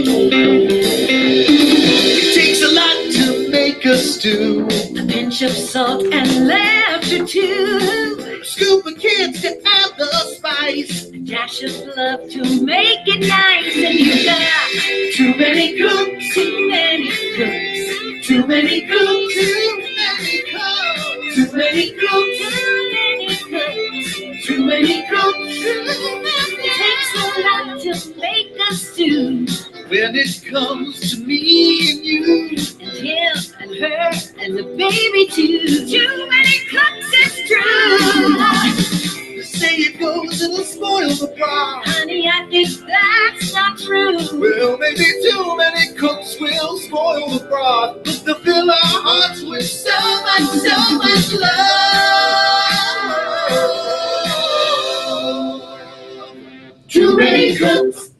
It takes a lot to make a stew. A pinch of salt and laughter too. A scoop of kids to add the spice. A dash of love to make it nice. And you got Too many cooks, too many cooks. too many cooks, too many cooks, too many cooks, too many cooks. It takes a lot to make a stew. When it comes to me and you, And him and her and the baby too. Too many cooks, it's true. they say it goes and it'll spoil the broth. Honey, I think that's not true. Well, maybe too many cooks will spoil the broth, but they'll fill our hearts with so much love. Too many cooks.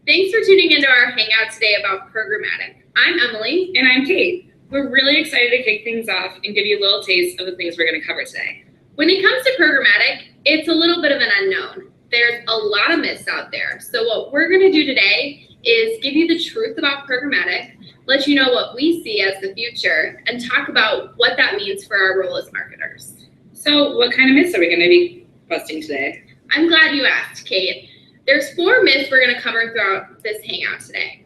Thanks for tuning into our hangout today about programmatic. I'm Emily. And I'm Kate. We're really excited to kick things off and give you a little taste of the things we're going to cover today. When it comes to programmatic, it's a little bit of an unknown. There's a lot of myths out there. So what we're going to do today is give you the truth about programmatic, let you know what we see as the future, and talk about what that means for our role as marketers. So what kind of myths are we going to be busting today? I'm glad you asked, Kate. There's 4 myths we're going to cover throughout this hangout today.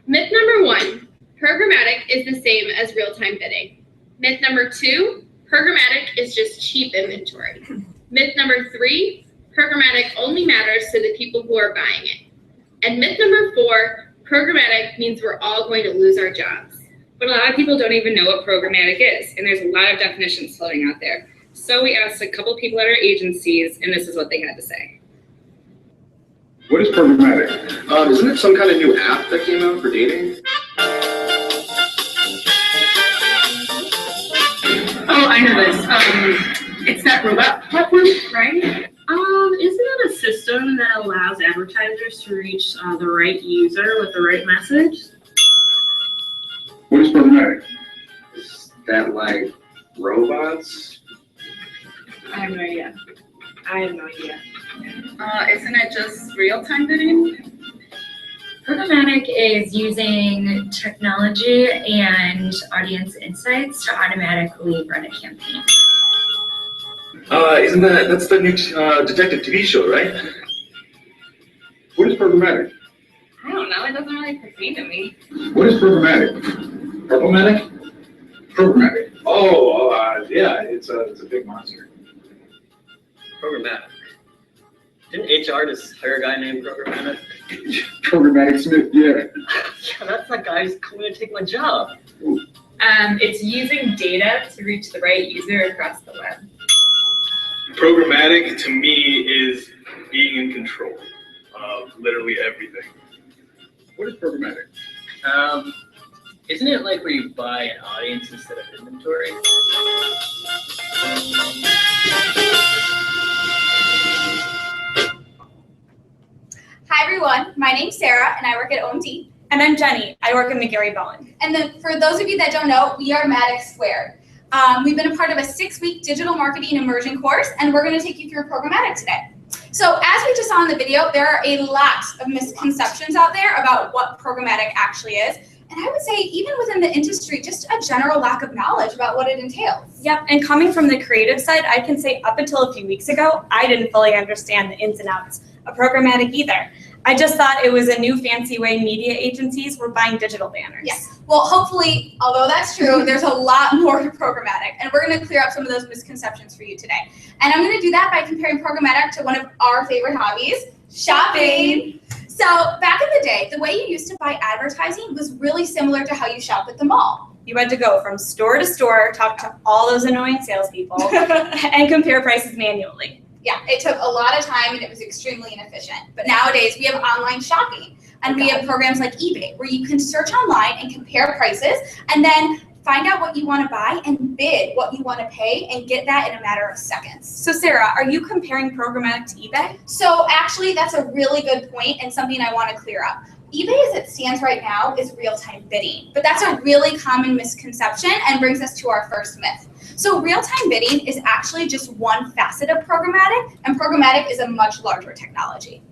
Myth number 1, programmatic is the same as real-time bidding. Myth number 2, programmatic is just cheap inventory. Myth number 3, programmatic only matters to the people who are buying it. And myth number 4, programmatic means we're all going to lose our jobs. But a lot of people don't even know what programmatic is, and there's a lot of definitions floating out there. So we asked a couple people at our agencies, and this is what they had to say. What is programmatic? Isn't it some kind of new app that came out for dating? Oh, I know this. It's that robot platform, right? Isn't it a system that allows advertisers to reach the right user with the right message? What is programmatic? Is that like robots? I have no idea. Isn't it just real-time bidding? Programmatic is using technology and audience insights to automatically run a campaign. That's the new detective TV show, right? What is programmatic? I don't know. It doesn't really pertain to me. What is programmatic? Programmatic? Programmatic. Oh, yeah, it's a big monster. Programmatic. Didn't HR just hire a guy named Programmatic? Programmatic Smith, yeah. Yeah, that's that guy who's coming to take my job. It's using data to reach the right user across the web. Programmatic to me is being in control of literally everything. What is programmatic? Isn't it like where you buy an audience instead of inventory? Hi everyone, my name's Sarah and I work at OMD. And I'm Jenny, I work at McGarry Bowen. And then for those of you that don't know, we are Matic Squared. We've been a part of a 6-week digital marketing immersion course and we're gonna take you through programmatic today. So as we just saw in the video, there are a lot of misconceptions out there about what programmatic actually is. And I would say even within the industry, just a general lack of knowledge about what it entails. Yep, and coming from the creative side, I can say up until a few weeks ago, I didn't fully understand the ins and outs of programmatic either. I just thought it was a new fancy way media agencies were buying digital banners. Yes. Well, hopefully, although that's true, there's a lot more to programmatic, and we're going to clear up some of those misconceptions for you today. And I'm going to do that by comparing programmatic to one of our favorite hobbies, shopping. So back in the day, the way you used to buy advertising was really similar to how you shop at the mall. You had to go from store to store, talk to all those annoying salespeople, and compare prices manually. Yeah, it took a lot of time and it was extremely inefficient. But nowadays we have online shopping and we have programs like eBay where you can search online and compare prices and then find out what you want to buy and bid what you want to pay and get that in a matter of seconds. So Sarah, are you comparing programmatic to eBay? So actually that's a really good point and something I want to clear up. eBay as it stands right now is real-time bidding, but that's a really common misconception and brings us to our first myth. So real-time bidding is actually just one facet of programmatic, and programmatic is a much larger technology.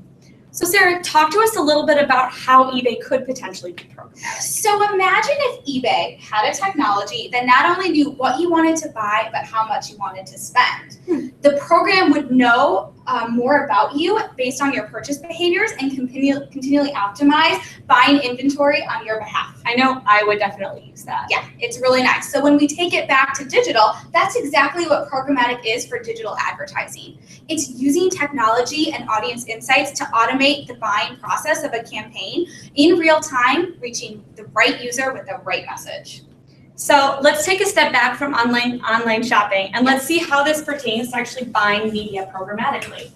So So Sarah, talk to us a little bit about how eBay could potentially be programmatic. So imagine if eBay had a technology that not only knew what you wanted to buy, but how much you wanted to spend. The program would know more about you based on your purchase behaviors and continually optimize buying inventory on your behalf. I know I would definitely use that. Yeah, it's really nice. So when we take it back to digital, that's exactly what programmatic is for digital advertising. It's using technology and audience insights to automate the buying process of a campaign in real time, reaching the right user with the right message. So let's take a step back from online shopping and let's see how this pertains to actually buying media programmatically.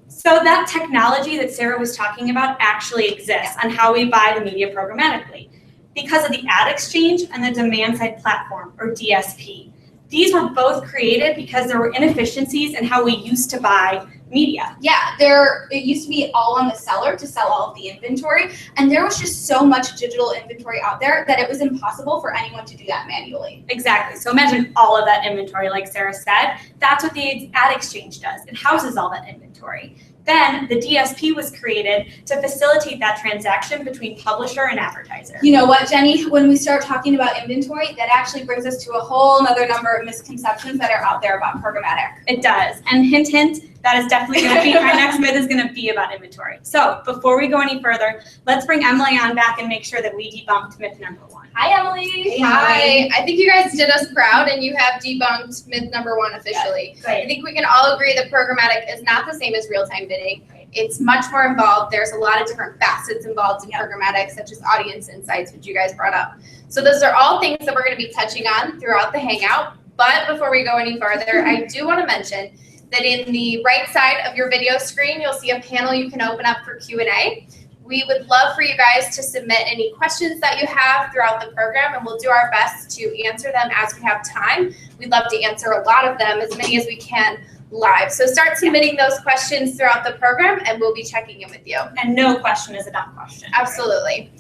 So that technology that Sarah was talking about actually exists on how we buy the media programmatically because of the ad exchange and the demand side platform, or DSP. These were both created because there were inefficiencies in how we used to buy media. Yeah, it used to be all on the seller to sell all of the inventory, and there was just so much digital inventory out there that it was impossible for anyone to do that manually. Exactly. So imagine all of that inventory, like Sarah said. That's what the ad exchange does. It houses all that inventory. Then the DSP was created to facilitate that transaction between publisher and advertiser. You know what, Jenny? When we start talking about inventory, that actually brings us to a whole other number of misconceptions that are out there about programmatic. It does. And hint, hint, that is definitely going to be, our next myth is going to be about inventory. So before we go any further, let's bring Emily on back and make sure that we debunked myth number 1. Hi, Emily. Hi. I think you guys did us proud and you have debunked myth number 1 officially. Yes, great. I think we can all agree that programmatic is not the same as real-time bidding. It's much more involved. There's a lot of different facets involved in programmatic, such as audience insights, which you guys brought up. So those are all things that we're going to be touching on throughout the Hangout. But before we go any farther, I do want to mention that in the right side of your video screen, you'll see a panel you can open up for Q&A. We would love for you guys to submit any questions that you have throughout the program, and we'll do our best to answer them as we have time. We'd love to answer a lot of them, as many as we can, live. So start submitting those questions throughout the program, and we'll be checking in with you. And no question is a dumb question. Absolutely.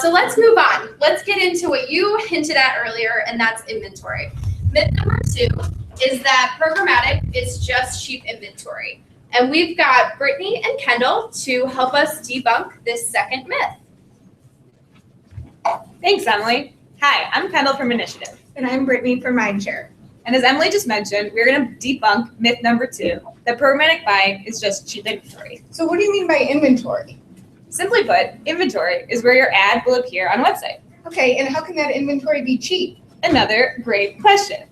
So let's move on. Let's get into what you hinted at earlier, and that's inventory. Myth number 2 is that programmatic is just cheap inventory. And we've got Brittany and Kendall to help us debunk this second myth. Thanks, Emily. Hi, I'm Kendall from Initiative. And I'm Brittany from Mindshare. And as Emily just mentioned, we're going to debunk myth number 2, that programmatic buying is just cheap inventory. So what do you mean by inventory? Simply put, inventory is where your ad will appear on a website. Okay, and how can that inventory be cheap? Another great question.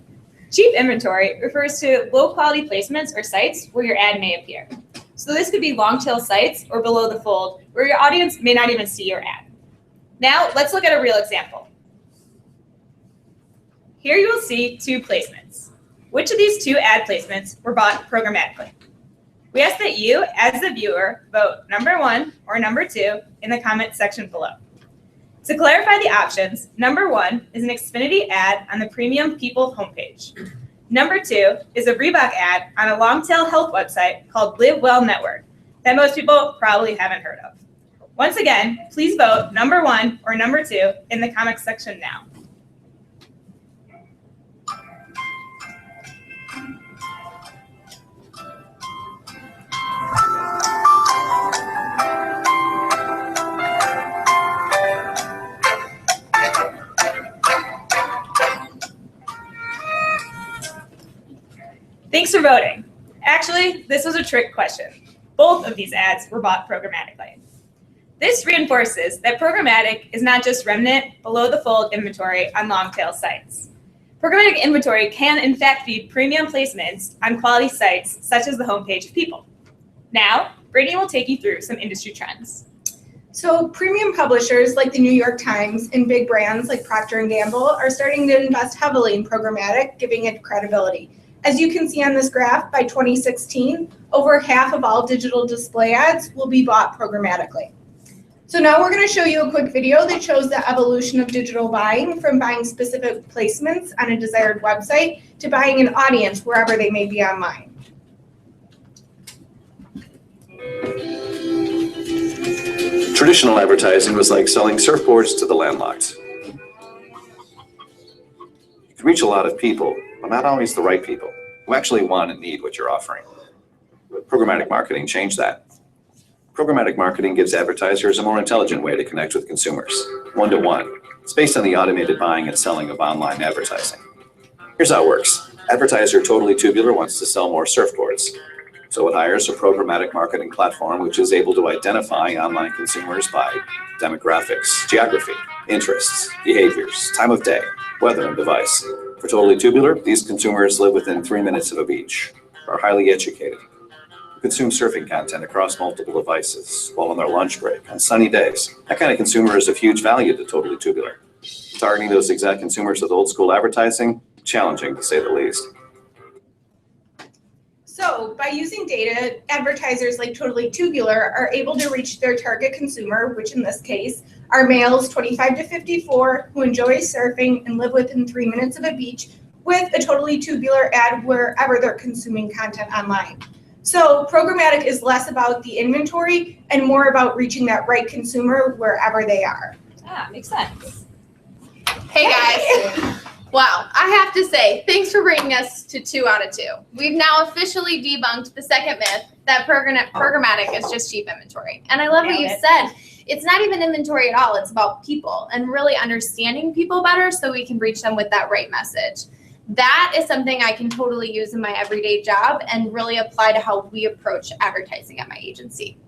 Cheap inventory refers to low-quality placements or sites where your ad may appear. So this could be long-tail sites or below the fold where your audience may not even see your ad. Now, let's look at a real example. Here you will see 2 placements. Which of these 2 ad placements were bought programmatically? We ask that you, as the viewer, vote number 1 or number 2 in the comment section below. To clarify the options, number 1 is an Xfinity ad on the Premium People homepage. Number 2 is a Reebok ad on a long-tail health website called Live Well Network that most people probably haven't heard of. Once again, please vote number 1 or number 2 in the comment section now. Thanks for voting. Actually, this was a trick question. Both of these ads were bought programmatically. This reinforces that programmatic is not just remnant, below-the-fold inventory on long-tail sites. Programmatic inventory can, in fact, be premium placements on quality sites, such as the homepage of People. Now, Brittany will take you through some industry trends. So premium publishers like the New York Times and big brands like Procter & Gamble are starting to invest heavily in programmatic, giving it credibility. As you can see on this graph, by 2016, over half of all digital display ads will be bought programmatically. So now we're going to show you a quick video that shows the evolution of digital buying from buying specific placements on a desired website to buying an audience wherever they may be online. Traditional advertising was like selling surfboards to the landlocked. You can reach a lot of people, but not always the right people who actually want and need what you're offering. But programmatic marketing changed that. Programmatic marketing gives advertisers a more intelligent way to connect with consumers, one-to-one. It's based on the automated buying and selling of online advertising. Here's how it works. Advertiser Totally Tubular wants to sell more surfboards. So it hires a programmatic marketing platform which is able to identify online consumers by demographics, geography, interests, behaviors, time of day, weather, and device. For Totally Tubular, these consumers live within 3 minutes of a beach, are highly educated, consume surfing content across multiple devices while on their lunch break on sunny days. That kind of consumer is of huge value to Totally Tubular. Targeting those exact consumers with old school advertising, challenging to say the least. So by using data, advertisers like Totally Tubular are able to reach their target consumer, which in this case are males 25 to 54 who enjoy surfing and live within 3 minutes of a beach, with a Totally Tubular ad wherever they're consuming content online. So programmatic is less about the inventory and more about reaching that right consumer wherever they are. Ah, makes sense. Hey guys. Wow, I have to say, thanks for bringing us to 2 out of 2. We've now officially debunked the second myth that programmatic is just cheap inventory. And I love what you said. It's not even inventory at all. It's about people and really understanding people better so we can reach them with that right message. That is something I can totally use in my everyday job and really apply to how we approach advertising at my agency.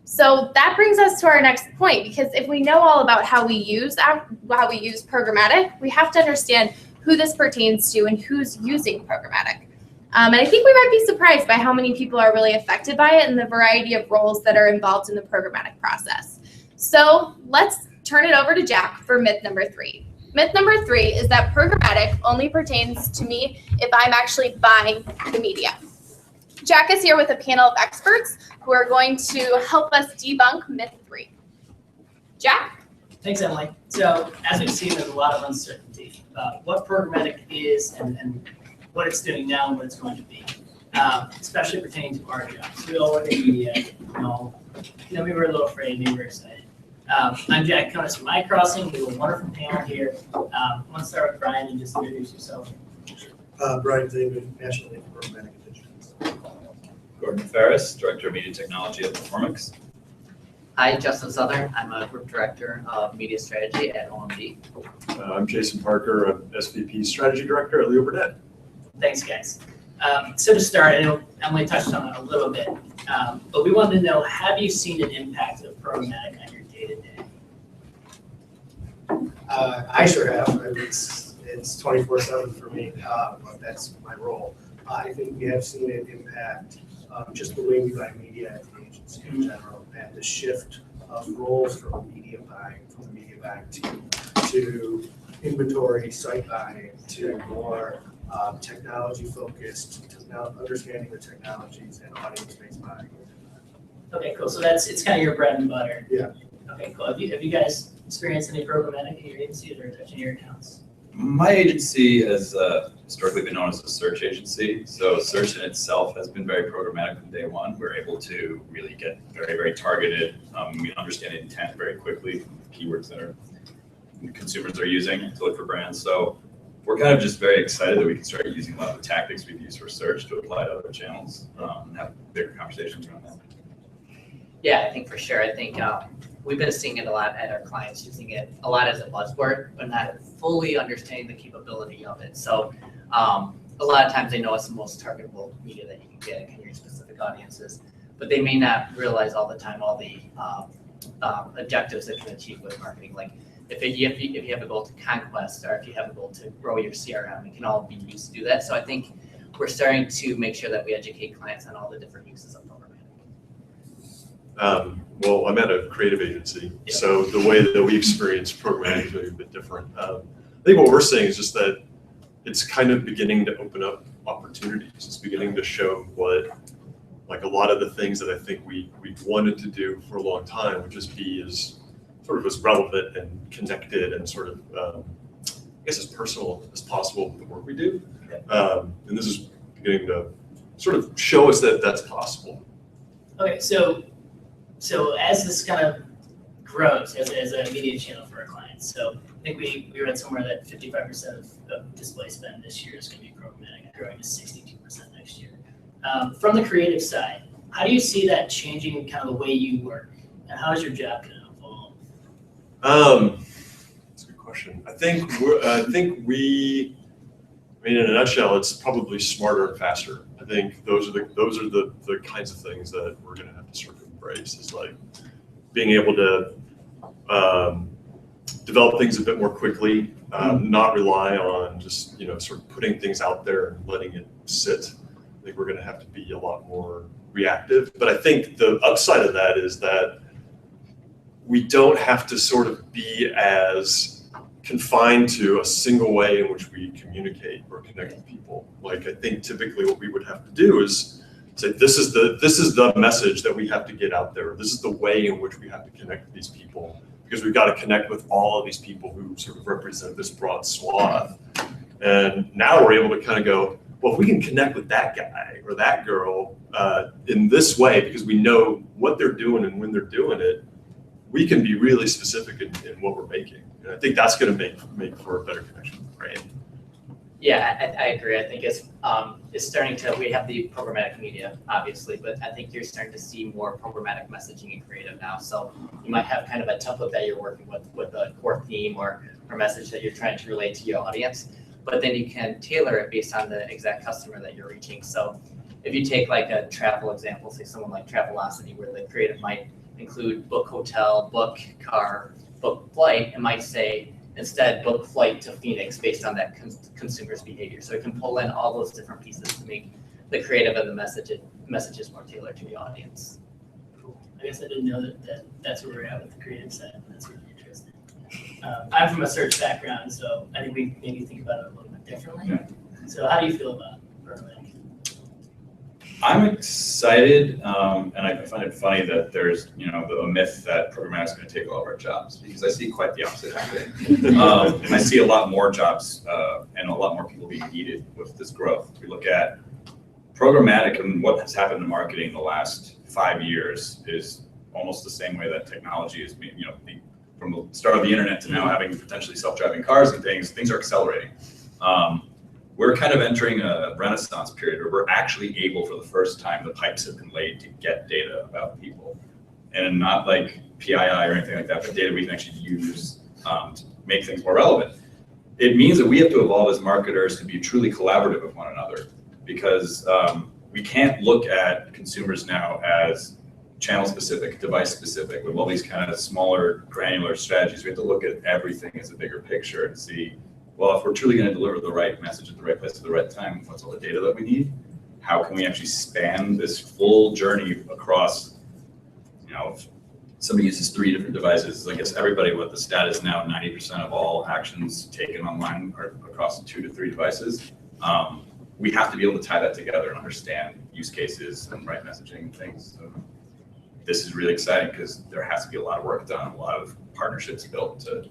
So that brings us to our next point, because if we know all about how we use programmatic, we have to understand who this pertains to and who's using programmatic. And I think we might be surprised by how many people are really affected by it and the variety of roles that are involved in the programmatic process. So let's turn it over to Jack for myth number 3. Myth number 3 is that programmatic only pertains to me if I'm actually buying the media. Jack is here with a panel of experts who are going to help us debunk myth 3. Jack? Thanks, Emily. So as we've seen, there's a lot of uncertainty about what programmatic is and what it's doing now and what it's going to be, especially pertaining to our jobs. We all work in media, we were a little afraid, we were excited. I'm Jack Conis from iCrossing. We have a wonderful panel here. I want to start with Brian and just introduce yourself. Brian David, National Lead for Programmatic Initiatives. Gordon Ferris, Director of Media Technology at Performix. Hi, Justin Southern. I'm a Group Director of Media Strategy at OMD. I'm Jason Parker, I'm SVP Strategy Director at Leo Burnett. Thanks, guys. So to start, I know Emily touched on it a little bit, but we wanted to know, have you seen an impact of programmatic on your day-to-day? I sure have. It's 24/7 for me, but that's my role. I think we have seen an impact just the way we buy media at the agency in general, and the shift of roles from the media buying team to inventory, site buying, to more technology focused, to now understanding the technologies and audience-based buying. Okay, cool. So it's kind of your bread and butter. Yeah. Okay, cool. Have you guys experienced any programmatic at your agency or touching your accounts? My agency has historically been known as a search agency. So search in itself has been very programmatic from day one. We're able to really get very, very targeted. We understand intent very quickly from keywords that consumers are using to look for brands. So we're kind of just very excited that we can start using a lot of the tactics we've used for search to apply to other channels and have bigger conversations around that. Yeah, I think for sure. I think we've been seeing it a lot at our clients, using it a lot as a buzzword, but not fully understanding the capability of it. So a lot of times they know it's the most targetable media that you can get. It can reach specific audiences, but they may not realize all the time all the objectives that can achieve with marketing. Like if you have a goal to conquest, or if you have a goal to grow your CRM, it can all be used to do that. So I think we're starting to make sure that we educate clients on all the different uses of programmatic. Well, I'm at a creative agency, so the way that we experience programmatic is a bit different. I think what we're seeing is just that it's kind of beginning to open up opportunities. It's beginning to show what, like a lot of the things that I think we wanted to do for a long time would just be as sort of as relevant and connected and sort of, I guess, as personal as possible with the work we do. And this is beginning to sort of show us that that's possible. Okay, so as this kind of grows as a media channel for our clients, so I think we read somewhere that 55% of display spend this year is going to be programmatic, growing to 62% next year. From the creative side, How do you see that changing kind of the way you work? And how is your job going to evolve? That's a good question. I think in a nutshell, it's probably smarter and faster. I think those are the kinds of things that we're going to have to sort of embrace. Is like being able to develop things a bit more quickly, not rely on just sort of putting things out there and letting it sit. I think we're going to have to be a lot more reactive. But I think the upside of that is that we don't have to sort of be as confined to a single way in which we communicate or connect with people. Like I think typically what we would have to do is say, this is the message that we have to get out there. This is the way in which we have to connect with these people, because we've got to connect with all of these people who sort of represent this broad swath. And now we're able to kind of go, well, if we can connect with that guy or that girl in this way, because we know what they're doing and when they're doing it, we can be really specific in what we're making. And I think that's going to make for a better connection with the brand. Yeah, I agree. I think it's starting to, we have the programmatic media, obviously, but I think you're starting to see more programmatic messaging and creative now. So you might have kind of a template that you're working with a core theme or message that you're trying to relate to your audience, but then you can tailor it based on the exact customer that you're reaching. So if you take like a travel example, say someone like Travelocity, where the creative might include book hotel, book car, book flight, it might say instead book flight to Phoenix based on that consumer's behavior. So it can pull in all those different pieces to make the creative and the messages more tailored to the audience. Cool. I guess I didn't know that's where we're at with the creative side. That's really interesting. I'm from a search background, so I think we maybe think about it a little bit differently. Yeah. So how do you feel about programmatic? I'm excited, and I find it funny that there's, a myth that programmatic is going to take all of our jobs, because I see quite the opposite happening. And I see a lot more jobs and a lot more people being needed with this growth. We look at programmatic, and what has happened in marketing the last 5 years is almost the same way that technology is being, from the start of the internet to now having potentially self-driving cars and things are accelerating. We're kind of entering a renaissance period where we're actually able, for the first time, the pipes have been laid to get data about people. And not like PII or anything like that, but data we can actually use to make things more relevant. It means that we have to evolve as marketers to be truly collaborative with one another, because we can't look at consumers now as channel specific, device specific, with all these kind of smaller granular strategies. We have to look at everything as a bigger picture and see, well, if we're truly going to deliver the right message at the right place at the right time, what's all the data that we need? How can we actually span this full journey across, if somebody uses 3 different devices, I guess everybody, what the stat is now, 90% of all actions taken online are across 2 to 3 devices. We have to be able to tie that together and understand use cases and right messaging and things. So this is really exciting because there has to be a lot of work done, a lot of partnerships built to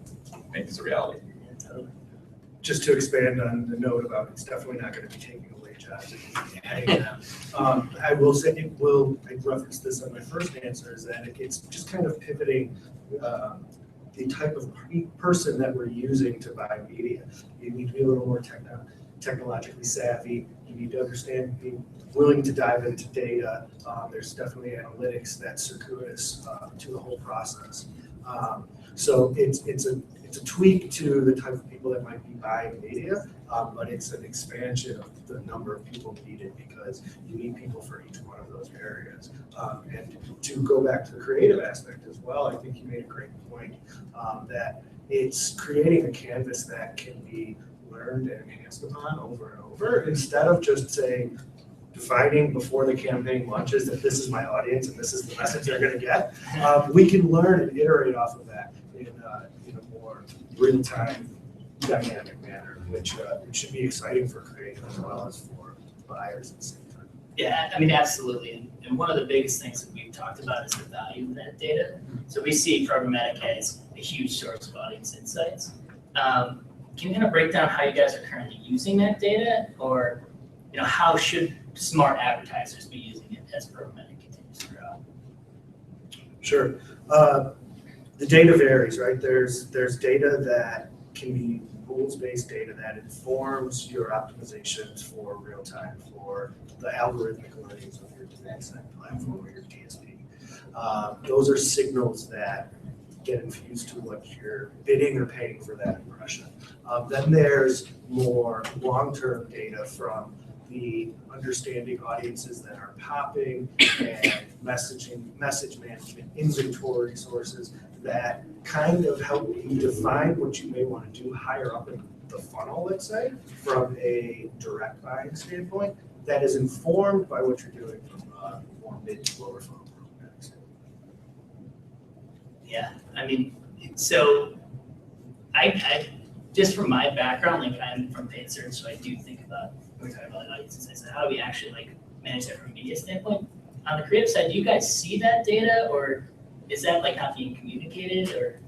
make this a reality. Just to expand on the note about it's definitely not going to be taking away jobs. I will say I referenced this on my first answer, is that it's just kind of pivoting the type of person that we're using to buy media. You need to be a little more technologically savvy. You need to understand, be willing to dive into data. There's definitely analytics that's circuitous to the whole process. So it's a tweak to the type of people that might be buying media, but it's an expansion of the number of people needed, because you need people for each one of those areas. And to go back to the creative aspect as well, I think you made a great point that it's creating a canvas that can be learned and enhanced upon over and over, instead of just saying, defining before the campaign launches that this is my audience and this is the message they're going to get. We can learn and iterate off of that in a more real-time, dynamic manner, which should be exciting for creative as well as for buyers at the same time. Yeah, I mean, absolutely. And one of the biggest things that we've talked about is the value of that data. So we see programmatic as a huge source of audience insights. Can you kind of break down how you guys are currently using that data, or how should smart advertisers be using it as programmatic continues to grow? Sure. The data varies, right? There's data that can be rules-based data that informs your optimizations for real time, for the algorithmic learnings of your demand-side platform or your DSP. Those are signals that get infused to what you're bidding or paying for that impression. Then there's more long-term data from the understanding audiences that are popping and message management, inventory sources that kind of help you define what you may want to do higher up in the funnel, let's say, from a direct buying standpoint, that is informed by what you're doing from a more mid to lower funnel. Yeah, I mean, so I just from my background, like I'm from paid search, so I do think about, we're talking about audiences, so how do we actually like manage that from a media standpoint? On the creative side, do you guys see that data, or is that like not being communicated, or?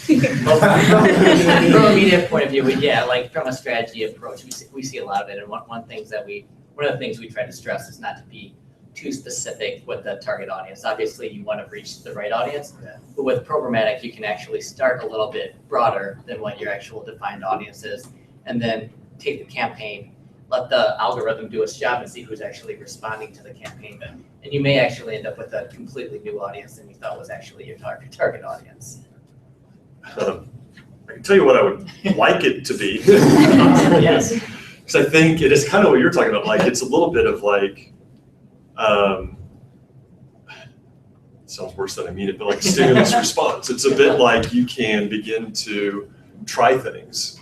From a media point of view, yeah, like from a strategy approach, we see a lot of it, and one of the things we try to stress is not to be too specific with the target audience. Obviously, you want to reach the right audience, but with programmatic, you can actually start a little bit broader than what your actual defined audience is, and then take the campaign, let the algorithm do its job and see who's actually responding to the campaign. And you may actually end up with a completely new audience than you thought was actually your target audience. I can tell you what I would like it to be. Yes. Because I think it is kind of what you're talking about. Like, it's a little bit of like, it sounds worse than I mean it, but like a stimulus response. It's a bit like you can begin to try things,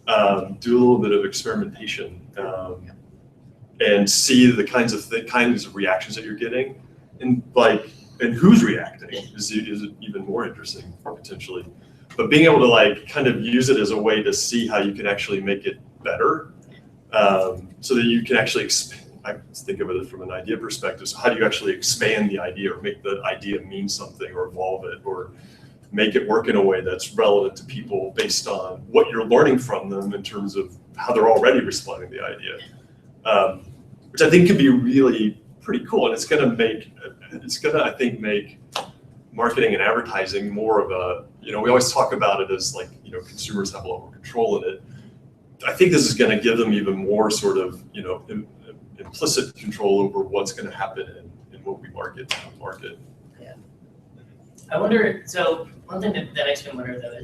do a little bit of experimentation, and see the kinds of reactions that you're getting, and who's reacting is even more interesting potentially. But being able to like kind of use it as a way to see how you can actually make it better, so that you can actually expand. I think of it from an idea perspective. So how do you actually expand the idea or make the idea mean something or evolve it or make it work in a way that's relevant to people based on what you're learning from them in terms of how they're already responding to the idea, which I think could be really pretty cool. And it's gonna, I think, make marketing and advertising more of a, we always talk about it as like, consumers have a lot more control in it. I think this is gonna give them even more sort of, implicit control over what's going to happen in what we market. Yeah. I wonder, so one thing that makes me wonder though,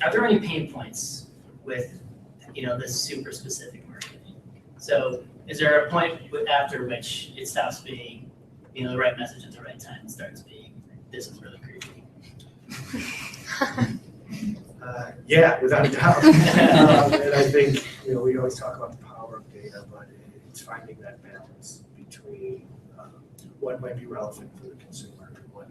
are there any pain points with, this super specific marketing? So is there a point after which it stops being, the right message at the right time and starts being, this is really creepy? Yeah, without a doubt. And I think, we always talk about the power of data, but it's finding that balance between what might be relevant for the consumer and what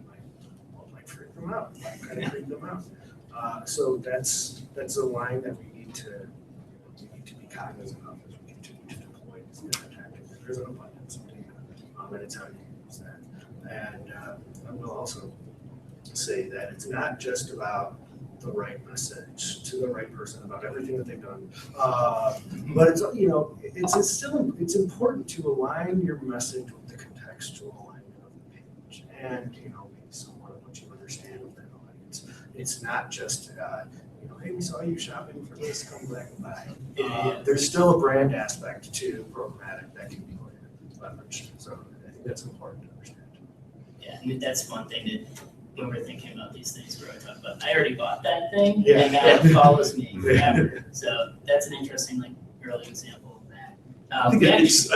might freak them out, what kind of freak them out. So that's a line that we need to be cognizant of as we continue to deploy these different tactics. There's an abundance of data, and it's how you use that. And I will also say that it's not just about the right message to the right person about everything that they've done, but it's important to align your message with the contextual alignment of the page, and maybe somewhat of what you understand of that audience. It's not just hey, we saw you shopping for this, come back and buy. There's still a brand aspect to programmatic that can be leveraged. So I think that's important to understand. Yeah, I mean, that's one thing that when we're thinking about these things, we're talking about, I already bought that thing, and now it follows me forever. So that's an interesting, early example of that. I think I'm just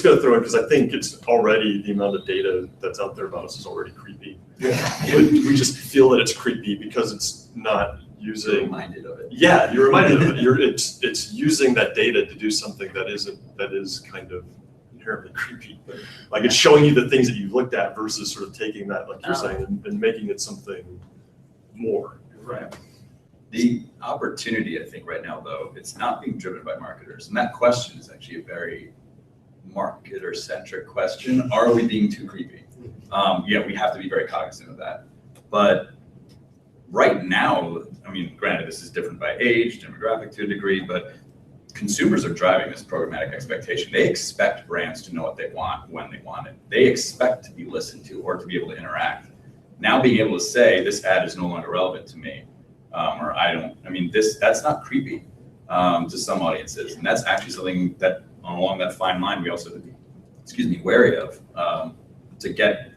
going to throw in, because I think it's already, the amount of data that's out there about us is already creepy. Yeah. We just feel that it's creepy because it's not using. You're reminded of it. Yeah, you're reminded of it. It's using that data to do something that is kind of inherently creepy. Like, it's showing you the things that you've looked at versus sort of taking that, like you're saying, and making it something more. Right. The opportunity, I think, right now, though, it's not being driven by marketers. And that question is actually a very marketer-centric question. Are we being too creepy? Yeah, we have to be very cognizant of that. But right now, I mean, granted, this is different by age, demographic to a degree, but consumers are driving this programmatic expectation. They expect brands to know what they want when they want it. They expect to be listened to or to be able to interact. Now being able to say, this ad is no longer relevant to me, or that's not creepy to some audiences. And that's actually something that along that fine line, we also have to be, wary of, to get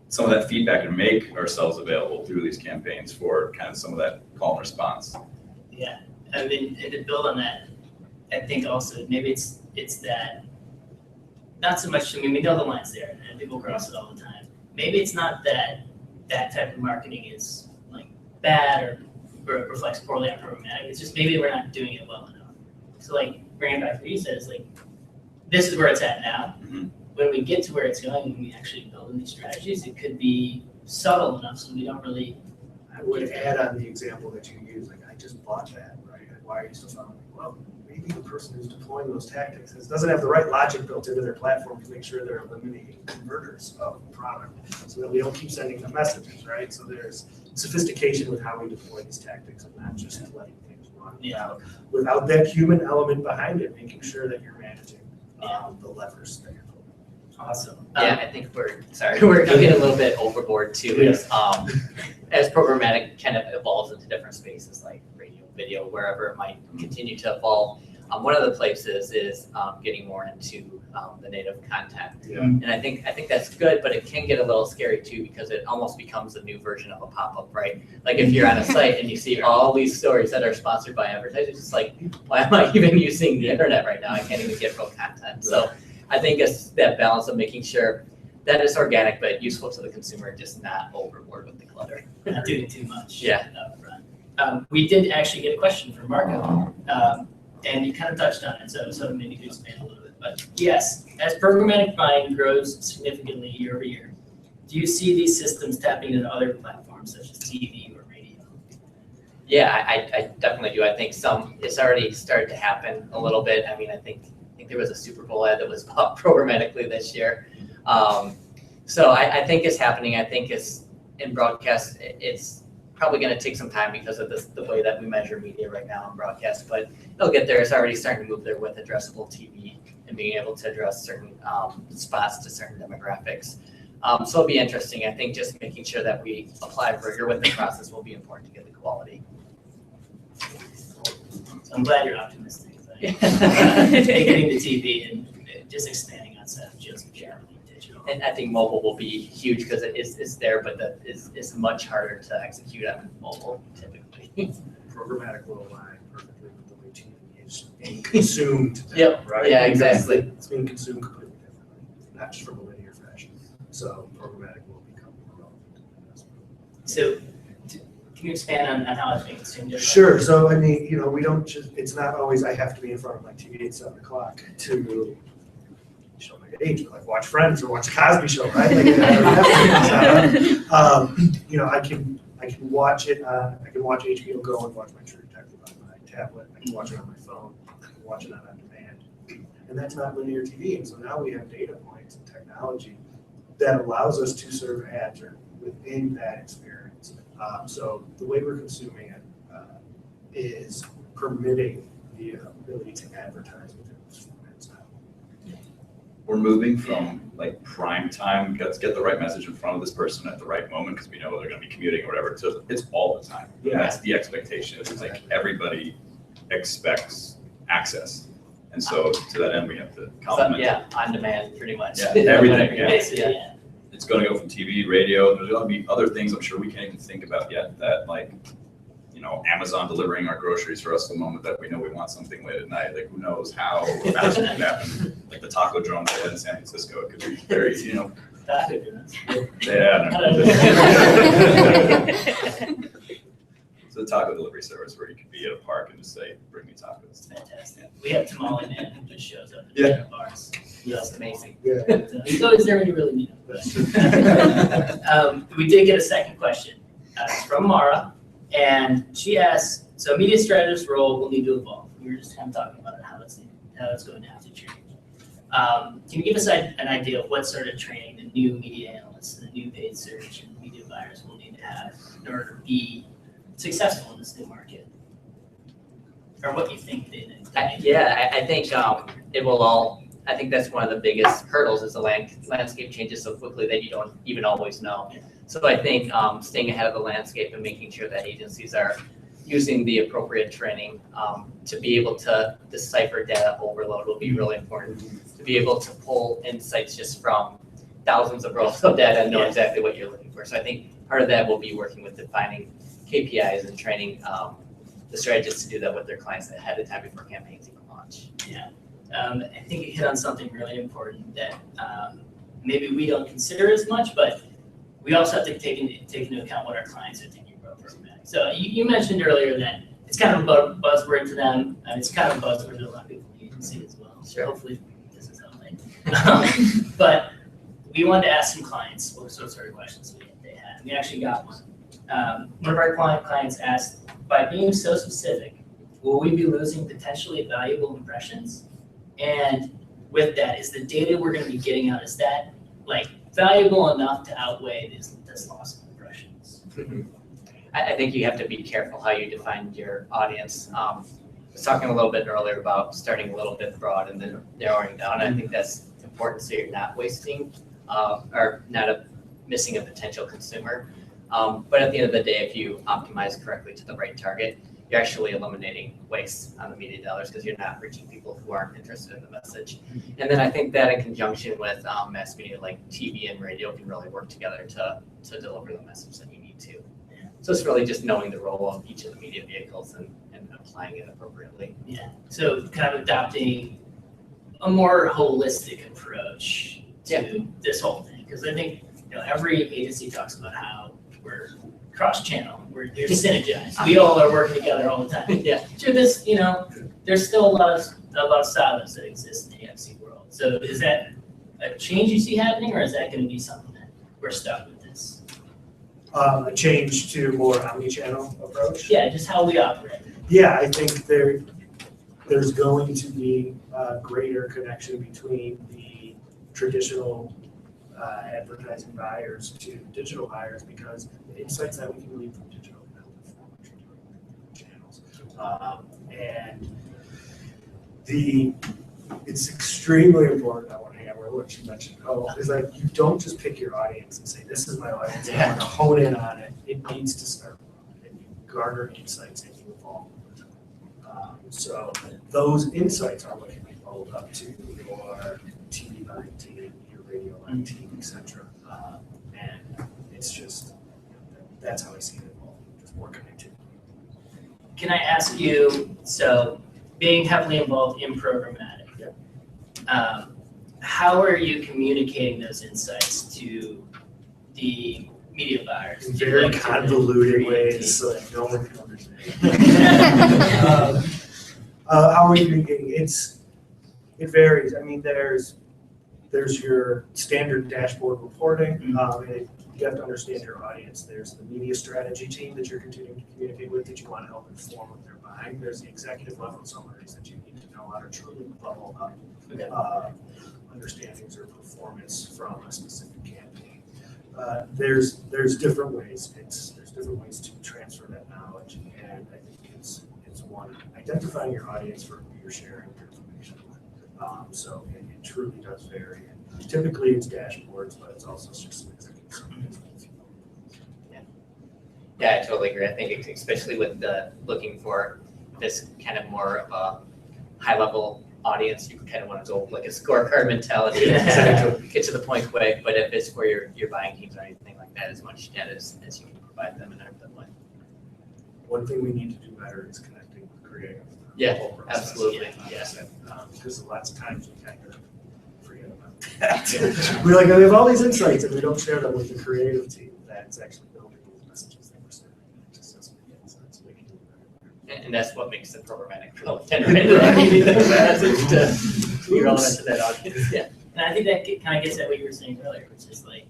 some of that feedback and make ourselves available through these campaigns for kind of some of that call and response. Yeah, I mean, and to build on that, I think also maybe it's that, not so much, we know the line's there and people cross it all the time. Maybe it's not that type of marketing is like bad or reflects poorly on programmatic. It's just maybe we're not doing it well enough. So like bringing it back to what you said, it's like, this is where it's at now. Mm-hmm. When we get to where it's going, when we actually build in these strategies, it could be subtle enough so we don't really. I would add on the example that you used, like I just bought that, right? Why are you still selling it? Well, maybe the person who's deploying those tactics doesn't have the right logic built into their platform to make sure they're eliminating converters of the product so that we don't keep sending them messages, right? So there's sophistication with how we deploy these tactics and not just letting things run without that human element behind it, making sure that you're managing the levers that you're pulling. Awesome. Yeah, I think we're getting a little bit overboard too. Is, as programmatic kind of evolves into different spaces like radio, video, wherever it might continue to evolve. One of the places is getting more into the native content, and I think that's good, but it can get a little scary too because it almost becomes a new version of a pop-up, right? Like if you're on a site and you see all these stories that are sponsored by advertisers, it's like, why am I even using the internet right now? I can't even get real content. So I think it's that balance of making sure that it's organic but useful to the consumer, just not overboard with the clutter. Not doing too much. Yeah. We did actually get a question from Marco. And you kind of touched on it, so maybe you could expand a little bit. But yes, as programmatic buying grows significantly year over year, do you see these systems tapping into other platforms such as TV or radio? Yeah, I definitely do. I think it's already started to happen a little bit. I mean, I think there was a Super Bowl ad that was bought programmatically this year. So I think it's happening. I think it's in broadcast. It's probably going to take some time because of the way that we measure media right now in broadcast, but it'll get there. It's already starting to move there with addressable TV and being able to address certain spots to certain demographics. So it'll be interesting. I think just making sure that we apply rigor with the process will be important to get the quality. So I'm glad you're optimistic. Getting the TV and just expanding outside of just generally digital. And I think mobile will be huge because it's there, but it's much harder to execute on mobile typically. Programmatic will align perfectly with the way TV is being consumed today, Yep. right? Yeah, exactly. It's being consumed completely differently, not just from a linear fashion. So programmatic will become more relevant. So can you expand on how it's being consumed differently? Sure. So I mean, we don't just, it's not always I have to be in front of my TV at 7 o'clock to show my age, like watch Friends or watch the Cosby Show, right? Like, I can watch it. I can watch HBO Go and watch my True Detective on my tablet. I can watch it on my phone. I can watch it on demand, and that's not linear TV. And so now we have data points and technology that allows us to serve ads within that experience. So the way we're consuming it is permitting the ability to advertise within this format style. We're moving from like prime time, let's get the right message in front of this person at the right moment because we know they're going to be commuting or whatever. So it's all the time. Yeah. That's the expectation. It's like everybody expects access. And so to that end, we have to complement. On demand pretty much. Yeah, everything. Yeah. It's going to go from TV, radio. There's going to be other things I'm sure we can't even think about yet that Amazon delivering our groceries for us the moment that we know we want something late at night. Like who knows how or fast it can happen. Like the taco drone that in San Francisco, it could be very, Yeah. It's a taco delivery service where you could be at a park and just say, bring me tacos. Fantastic. We have Tamale Man who just shows up Yeah. at bars. That's amazing. Yeah. He's always there when you really need him. We did get a second question. It's from Mara, and she asks, so media strategist's role will need to evolve. We were just kind of talking about it, how it's going to have to change. Can you give us an idea of what sort of training the new media analysts, the new paid search and media buyers will need to have in order to be successful in this new market? Or what you think they need? I think it will all I think that's one of the biggest hurdles is the landscape changes so quickly that you don't even always know. So I think staying ahead of the landscape and making sure that agencies are using the appropriate training to be able to decipher data overload will be really important. To be able to pull insights just from thousands of rows of data and know exactly what you're looking for. So I think part of that will be working with defining KPIs and training the strategists to do that with their clients ahead of time before campaigns even launch. Yeah, I think you hit on something really important that maybe we don't consider as much, but we also have to take into account what our clients are thinking about programmatic. So you mentioned earlier that it's kind of a buzzword to them, and it's kind of a buzzword to a lot of people in the agency as well. Sure. Hopefully this is helping. But we wanted to ask some clients what sort of questions they had. We actually got one. One of our clients asked, by being so specific, will we be losing potentially valuable impressions? And with that, is the data we're going to be getting out, is that like valuable enough to outweigh this loss of impressions? I think you have to be careful how you define your audience. I was talking a little bit earlier about starting a little bit broad and then narrowing down. I think that's important so you're not wasting or not missing a potential consumer. But at the end of the day, if you optimize correctly to the right target, you're actually eliminating waste on the media dollars because you're not reaching people who aren't interested in the message. And then I think that in conjunction with mass media like TV and radio can really work together to deliver the message that you need to. So it's really just knowing the role of each of the media vehicles and applying it appropriately. Yeah, so kind of adopting a more holistic approach to this whole thing. Because I think every agency talks about how we're cross-channel, we're synergized. We all are working together all the time. Yeah. Sure, this, there's still a lot of silos that exist in the AFC world. So is that a change you see happening, or is that going to be something that we're stuck with this? A change to more omni-channel approach? Yeah, just how we operate. Yeah, I think there's going to be a greater connection between the traditional advertising buyers to digital buyers because the insights that we can glean from digital channels. And it's extremely important, I want to hammer what you mentioned, is that you don't just pick your audience and say, this is my audience, I want to hone in on it. It needs to start and you garner insights and you evolve. So those insights are what can be rolled up to your TV buying team, your radio buying team, etc. And it's just, that's how I see it evolve, just more connectivity. Can I ask you, so being heavily involved in programmatic, how are you communicating those insights to the media buyers? In very convoluted ways, so that no one can understand. How are you communicating? It varies. I mean, there's your standard dashboard reporting, and you have to understand your audience. There's the media strategy team that you're continuing to communicate with that you want to help inform what they're buying. There's the executive level summaries that you need to know how to truly level up understandings or performance from a specific campaign. There's different ways. There's different ways to transfer that knowledge, and I think it's one, identifying your audience for who you're sharing your information with. So it truly does vary. And typically it's dashboards, but it's also just some executive summaries. Yeah, I totally agree. I think especially with looking for this kind of more of a high-level audience, you kind of want to go like a scorecard mentality, get to the point quick. But if it's for your buying teams or anything like that, as much data as you can provide them in a good way. One thing we need to do better is connecting with creative. Yeah, absolutely. Yes, because lots of times we kind of forget about that. We have all these insights and we don't share them with the creative team that's actually building these messages that we're sending. And that's what makes the programmatic relevant, right? You need the message to be relevant to that audience. Yeah. And I think that kind of gets at what you were saying earlier, which is like,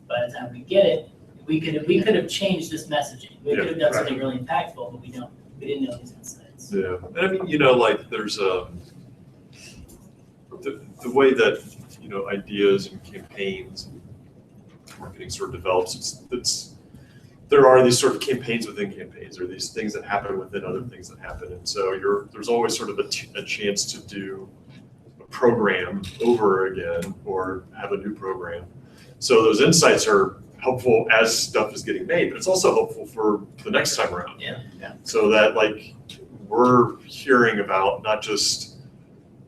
by the time we get it, we could have changed this messaging. We could have done something really impactful, but we didn't know these insights. Yeah, and I mean, like there's the way that ideas and campaigns and marketing sort of develops. There are these sort of campaigns within campaigns, or these things that happen within other things that happen, and so there's always sort of a chance to do a program over again or have a new program. So those insights are helpful as stuff is getting made, but it's also helpful for the next time around. Yeah. So that like we're hearing about not just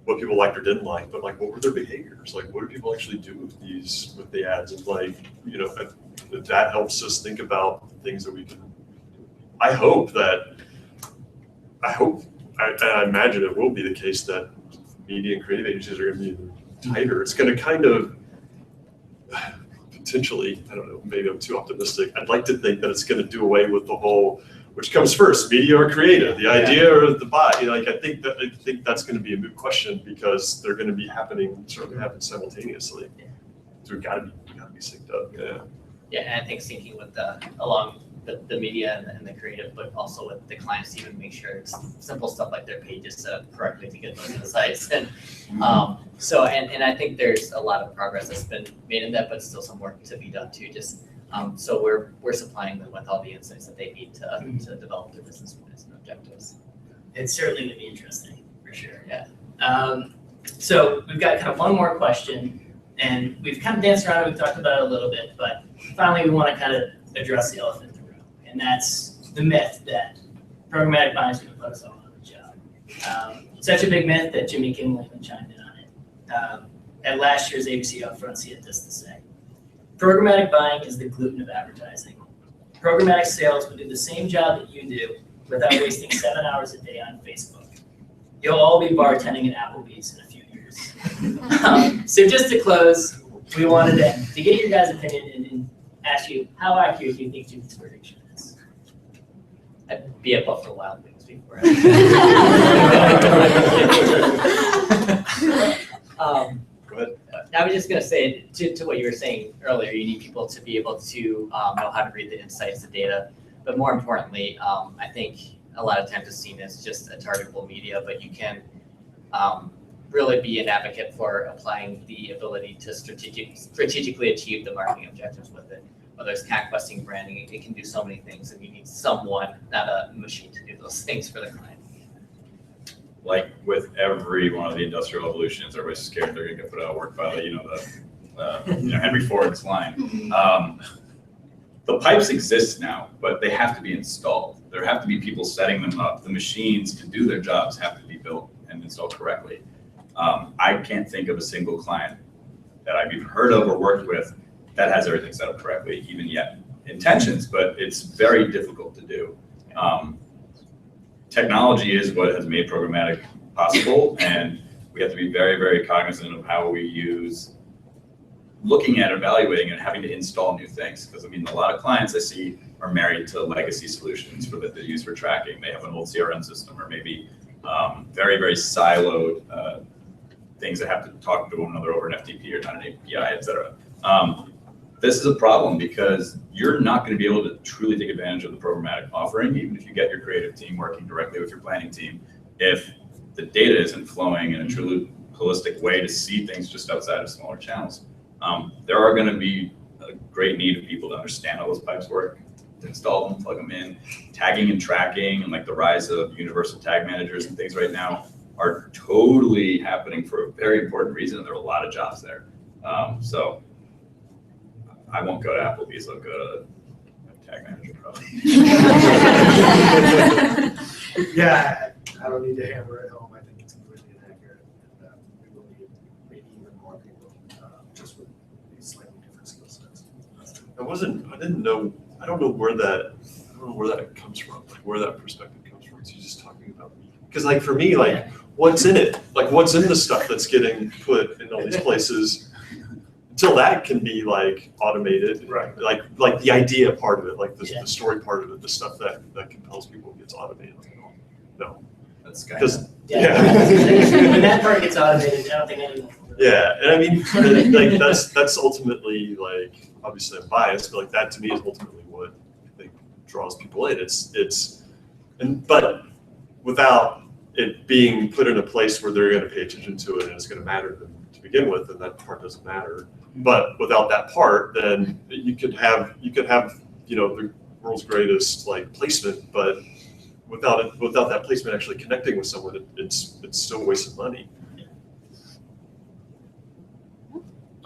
what people liked or didn't like, but like what were their behaviors? Like what do people actually do with the ads? And like, you know, that helps us think about things that we can. I imagine it will be the case that media and creative agencies are going to be tighter. It's going to kind of potentially, I don't know, maybe I'm too optimistic. I'd like to think that it's going to do away with the whole, which comes first, media or creative, the idea or the buy. You know, like I think that's going to be a moot question because they're going to be happen simultaneously. So we've got to be synced up. Yeah. Yeah, and I think syncing with along the media and the creative, but also with the clients to even make sure it's simple stuff like their pages set up correctly to get those insights. And so I think there's a lot of progress that's been made in that, but still some work to be done too. Just so we're supplying them with all the insights that they need to develop their business plans and objectives. It's certainly going to be interesting for sure. Yeah. So we've got kind of one more question, and we've kind of danced around and we've talked about it a little bit, but finally we want to kind of address the elephant in the room, and that's the myth that programmatic buying is going to put us all on the job. Such a big myth that Jimmy Kimmel even chimed in on it. At last year's ABC Upfront, he had this to say: programmatic buying is the gluten of advertising. Programmatic sales will do the same job that you do without wasting 7 hours a day on Facebook. You'll all be bartending at Applebee's in a few years. So just to close, we wanted to get your guys' opinion and ask you how accurate do you think Jimmy's prediction is? I'd be at Buffalo Wild Wings before. Go ahead. I was just going to say to what you were saying earlier, you need people to be able to know how to read the insights, the data, but more importantly, I think a lot of times it's seen as just a targetable media, but you can really be an advocate for applying the ability to strategically achieve the marketing objectives with it. Whether it's conquesting branding, it can do so many things, and you need someone, not a machine, to do those things for the client. Like with every one of the industrial evolutions, everybody's scared they're going to get put out of work by Henry Ford's line. The pipes exist now, but they have to be installed. There have to be people setting them up. The machines to do their jobs have to be built and installed correctly. I can't think of a single client that I've even heard of or worked with that has everything set up correctly, even yet. Intentions, but it's very difficult to do. Technology is what has made programmatic possible, and we have to be very, very cognizant of how we use looking at, evaluating, and having to install new things. Because I mean, a lot of clients I see are married to legacy solutions that they use for tracking. They have an old CRM system, or maybe very, very siloed things that have to talk to one another over an FTP or not an API, et cetera. This is a problem because you're not going to be able to truly take advantage of the programmatic offering, even if you get your creative team working directly with your planning team, if the data isn't flowing in a truly holistic way to see things just outside of smaller channels. There are going to be a great need of people to understand how those pipes work, to install them, plug them in. Tagging and tracking and like the rise of universal tag managers and things right now are totally happening for a very important reason, and there are a lot of jobs there. So I won't go to Applebee's, I'll go to tag manager probably. Yeah, I don't need to hammer it home. I think it's completely inaccurate. And we will need maybe even more people just with these slightly different skill sets. I don't know where that comes from, like where that perspective comes from. So you're just talking about me. Because like for me, like what's in it? Like what's in the stuff that's getting put in all these places? Until that can be like automated, right? Like the idea part of it, like the story part of it, the stuff that compels people gets automated. No, that's because when that part gets automated, I don't think anyone. Yeah, and I mean, like that's ultimately like obviously I'm biased, but like that to me is ultimately what I think draws people in. But without it being put in a place where they're going to pay attention to it and it's going to matter to them to begin with, then that part doesn't matter. But without that part, then you could have the world's greatest like placement, but without that placement actually connecting with someone, it's still a waste of money.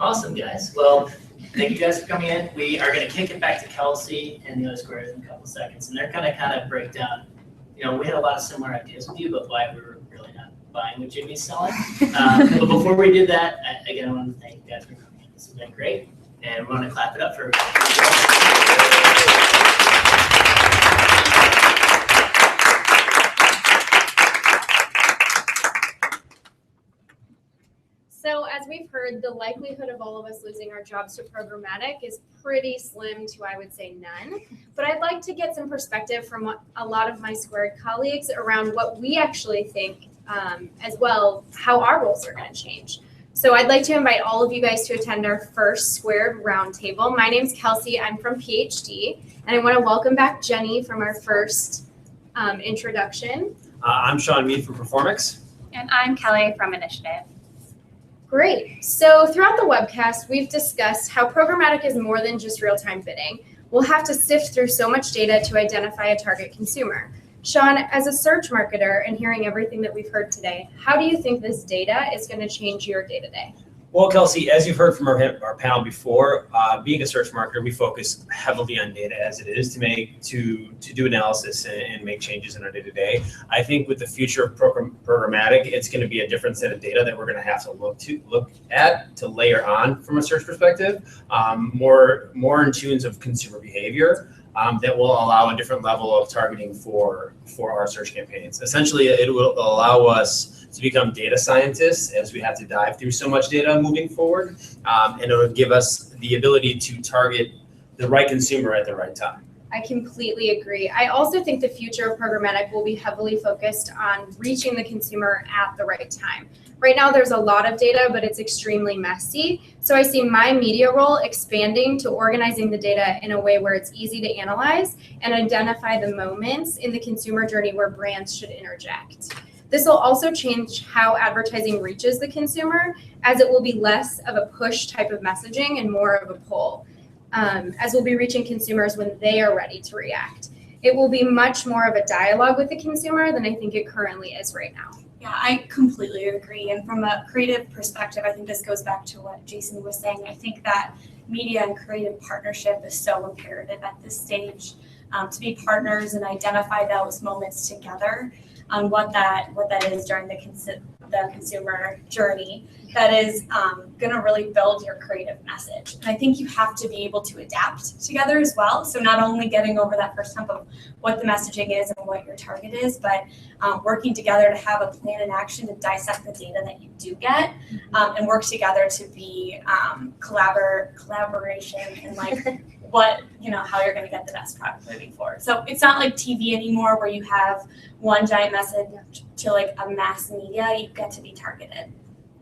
Awesome, guys. Well, thank you guys for coming in. We are going to kick it back to Kelsey and the other squares in a couple seconds, and they're going to kind of break down. We had a lot of similar ideas with you, but why we were really not buying what Jimmy's selling. But before we did that, again, I want to thank you guys for coming in. This has been great, and we want to clap it up for everybody. So as we've heard, the likelihood of all of us losing our jobs to programmatic is pretty slim to, I would say, none. But I'd like to get some perspective from a lot of my Squared colleagues around what we actually think, as well, how our roles are going to change. So I'd like to invite all of you guys to attend our first Squared Roundtable. My name's Kelsey, I'm from PhD, and I want to welcome back Jenny from our first introduction. I'm Sean Mead from Performix. And I'm Kelly from Initiative. Great. So throughout the webcast, we've discussed how programmatic is more than just real-time bidding. We'll have to sift through so much data to identify a target consumer. Sean, as a search marketer and hearing everything that we've heard today, how do you think this data is going to change your day-to-day? Well, Kelsey, as you've heard from our panel before, being a search marketer, we focus heavily on data as it is to do analysis and make changes in our day-to-day. I think with the future of programmatic, it's going to be a different set of data that we're going to have to look at to layer on from a search perspective, more in tunes of consumer behavior. That will allow a different level of targeting for our search campaigns. Essentially, it will allow us to become data scientists as we have to dive through so much data moving forward, and it will give us the ability to target the right consumer at the right time. I completely agree. I also think the future of programmatic will be heavily focused on reaching the consumer at the right time. Right now, there's a lot of data, but it's extremely messy. So I see my media role expanding to organizing the data in a way where it's easy to analyze and identify the moments in the consumer journey where brands should interject. This will also change how advertising reaches the consumer, as it will be less of a push type of messaging and more of a pull, as we'll be reaching consumers when they are ready to react. It will be much more of a dialogue with the consumer than I think it currently is right now. Yeah, I completely agree. And from a creative perspective, I think this goes back to what Jason was saying. I think that media and creative partnership is so imperative at this stage, to be partners and identify those moments together on what that is during the consumer journey that is going to really build your creative message. And I think you have to be able to adapt together as well. So not only getting over that first hump of what the messaging is and what your target is, but working together to have a plan in action to dissect the data that you do get, and work together to be collaboration and like how you're going to get the best product moving forward. So it's not like TV anymore where you have one giant message to like a mass media. You get to be targeted.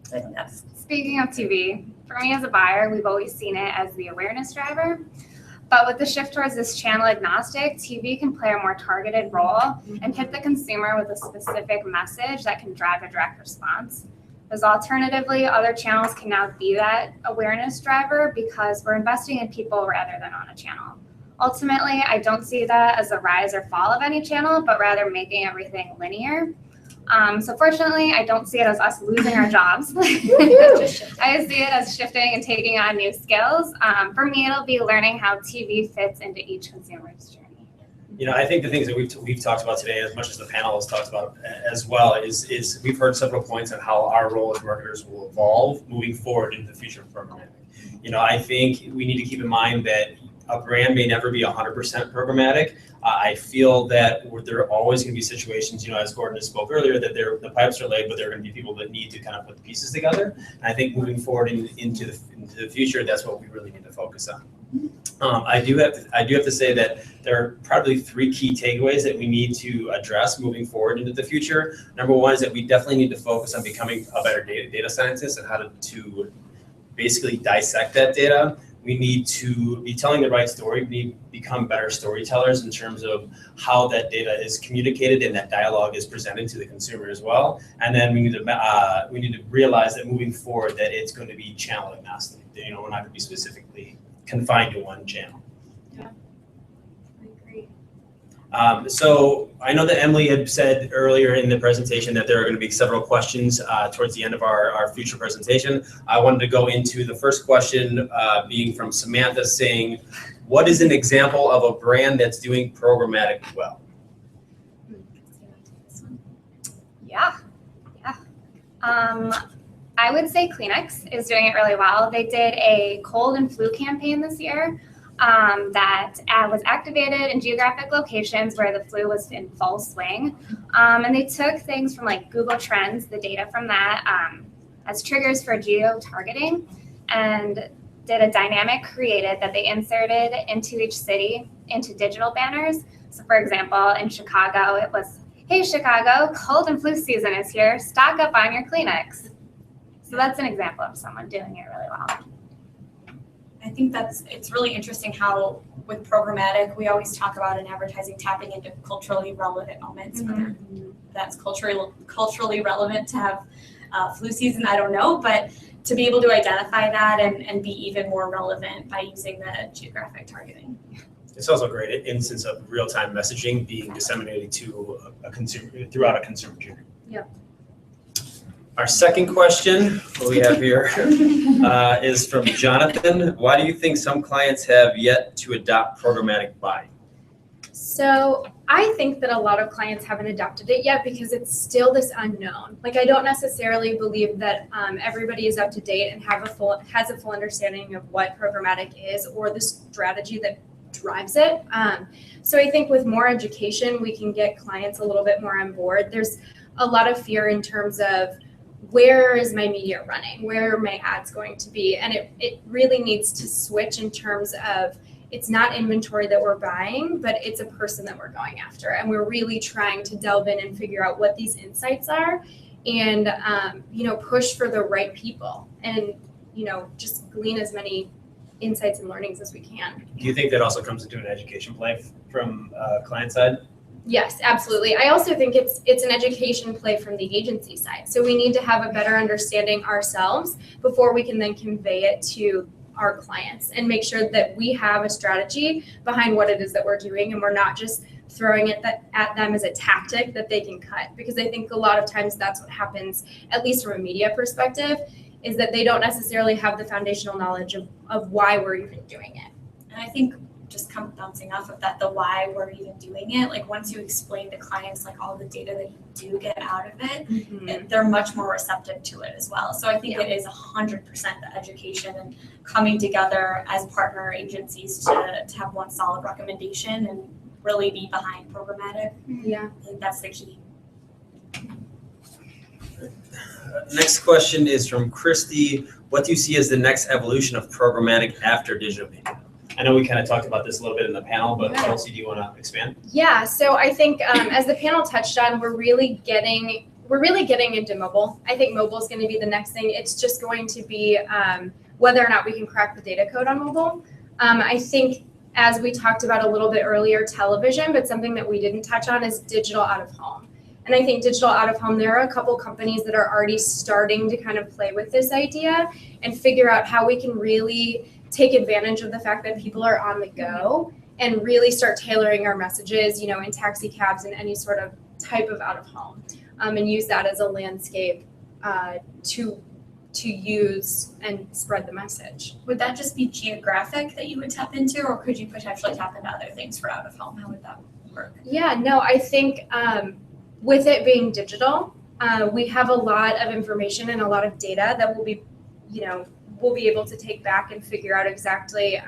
So I think that's. Speaking of TV, for me as a buyer, we've always seen it as the awareness driver. But with the shift towards this channel agnostic, TV can play a more targeted role and hit the consumer with a specific message that can drive a direct response. As alternatively, other channels can now be that awareness driver because we're investing in people rather than on a channel. Ultimately, I don't see that as a rise or fall of any channel, but rather making everything linear. So fortunately, I don't see it as us losing our jobs. I see it as shifting and taking on new skills. For me, it'll be learning how TV fits into each consumer's journey. I think the things that we've talked about today, as much as the panel has talked about as well, is we've heard several points on how our role as marketers will evolve moving forward into the future of programmatic. I think we need to keep in mind that a brand may never be 100% programmatic. I feel that there are always going to be situations, as Gordon has spoke earlier, that the pipes are laid, but there are going to be people that need to kind of put the pieces together. And I think moving forward into the future, that's what we really need to focus on. I do have to say that there are probably 3 key takeaways that we need to address moving forward into the future. Number one is that we definitely need to focus on becoming a better data scientist and how to basically dissect that data. We need to be telling the right story. We need to become better storytellers in terms of how that data is communicated and that dialogue is presented to the consumer as well. And then we need to realize that moving forward that it's going to be channel agnostic. We're not going to be specifically confined to one channel. Yeah, I agree. So I know that Emily had said earlier in the presentation that there are going to be several questions towards the end of our future presentation. I wanted to go into the first question being from Samantha saying, what is an example of a brand that's doing programmatic well? Yeah. I would say Kleenex is doing it really well. They did a cold and flu campaign this year that was activated in geographic locations where the flu was in full swing. And they took things from like Google Trends, the data from that, as triggers for geo-targeting, and did a dynamic creative that they inserted into each city into digital banners. So for example, in Chicago, it was, hey Chicago, cold and flu season is here, stock up on your Kleenex. So that's an example of someone doing it really well. I think it's really interesting how with programmatic, we always talk about in advertising tapping into culturally relevant moments, whether that's culturally relevant to have flu season, I don't know, but to be able to identify that and be even more relevant by using the geographic targeting. It's also a great instance of real-time messaging being disseminated to a consumer throughout a consumer journey. Yeah. Our second question we have here is from Jonathan. Why do you think some clients have yet to adopt programmatic buying? So I think that a lot of clients haven't adopted it yet because it's still this unknown. Like I don't necessarily believe that everybody is up to date and has a full understanding of what programmatic is or the strategy that drives it. So I think with more education, we can get clients a little bit more on board. There's a lot of fear in terms of where is my media running? Where are my ads going to be? And it really needs to switch in terms of it's not inventory that we're buying, but it's a person that we're going after. And we're really trying to delve in and figure out what these insights are and, push for the right people and, just glean as many insights and learnings as we can. Do you think that also comes into an education play from client side? Yes, absolutely. I also think it's an education play from the agency side. So we need to have a better understanding ourselves before we can then convey it to our clients and make sure that we have a strategy behind what it is that we're doing and we're not just throwing it at them as a tactic that they can cut. Because I think a lot of times that's what happens, at least from a media perspective, is that they don't necessarily have the foundational knowledge of why we're even doing it. And I think just kind of bouncing off of that, the why we're even doing it, like once you explain to clients like all the data that you do get out of it, they're much more receptive to it as well. So I think it is 100% the education and coming together as partner agencies to have one solid recommendation and really be behind programmatic. Yeah. I think that's the key. Next question is from Christy. What do you see as the next evolution of programmatic after digital media? I know we kind of talked about this a little bit in the panel, but Kelsey, do you want to expand? Yeah, so I think as the panel touched on, we're really getting into mobile. I think mobile is going to be the next thing. It's just going to be whether or not we can crack the data code on mobile. I think as we talked about a little bit earlier, television, but something that we didn't touch on is digital out of home. And I think digital out of home, there are a couple companies that are already starting to kind of play with this idea and figure out how we can really take advantage of the fact that people are on the go and really start tailoring our messages, in taxi cabs and any sort of type of out of home, and use that as a landscape to use and spread the message. Would that just be geographic that you would tap into, or could you potentially tap into other things for out of home? How would that work? Yeah, no, I think with it being digital, we have a lot of information and a lot of data that we'll be able to take back and figure out exactly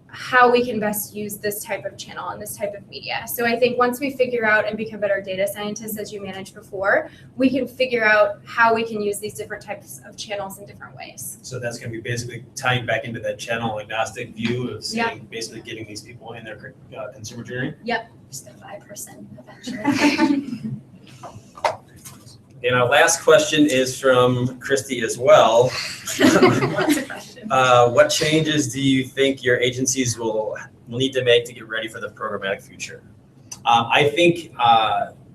how we can best use this type of channel and this type of media. So I think once we figure out and become better data scientists, as you managed before, we can figure out how we can use these different types of channels in different ways. So that's going to be basically tying back into that channel agnostic view of saying, basically getting these people in their consumer journey. Yep. Just a 5% eventually. And our last question is from Christy as well. What changes do you think your agencies will need to make to get ready for the programmatic future? I think,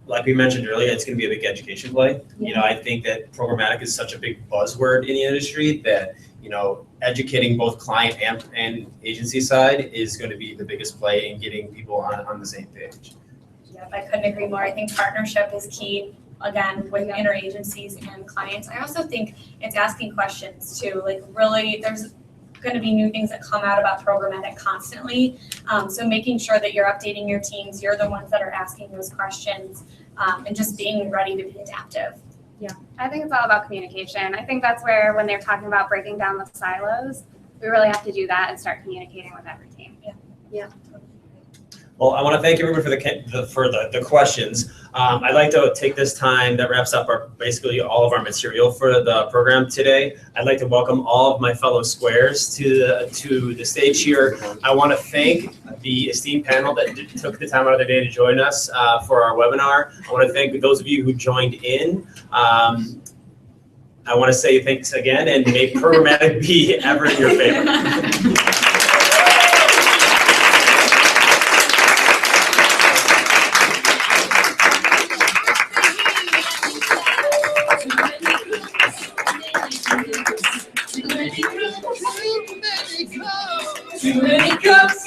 like we mentioned earlier, it's going to be a big education play. I think that programmatic is such a big buzzword in the industry that educating both client and agency side is going to be the biggest play in getting people on the same page. Yep, I couldn't agree more. I think partnership is key, again, with interagencies and clients. I also think it's asking questions too. Like really, there's going to be new things that come out about programmatic constantly. So making sure that you're updating your teams, you're the ones that are asking those questions, and just being ready to be adaptive. Yeah, I think it's all about communication. I think that's where, when they're talking about breaking down the silos, we really have to do that and start communicating with every team. Yeah. Well, I want to thank everyone for the questions. I'd like to take this time that wraps up basically all of our material for the program today. I'd like to welcome all of my fellow squares to the stage here. I want to thank the esteemed panel that took the time out of their day to join us for our webinar. I want to thank those of you who joined in. I want to say thanks again, and may programmatic be ever in your favor. Too many cups